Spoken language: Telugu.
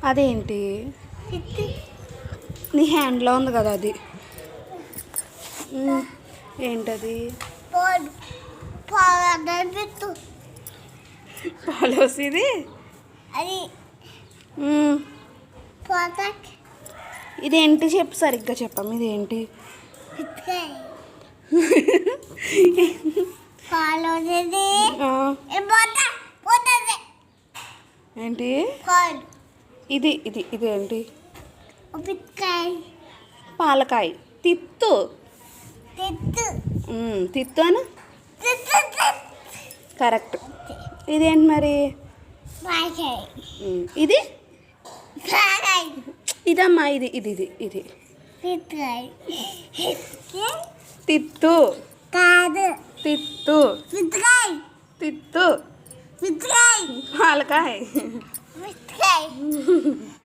అదేంటి? నీ హ్యాండ్లో ఉంది కదా అది. ఏంటది? పాలోసిది ఇదేంటి చెప్పు, సరిగ్గా చెప్పమ్మ. ఇదేంటి? ఏంటి ఇది? ఇదేంటి? పాలకాయ. తిత్తు. తిత్తు అను. కరెక్ట్. ఇదేంటి మరి? ఇది ఇదమ్మా. ఇది తిత్తు. తిత్తు. తిత్తు. పాలకాయ.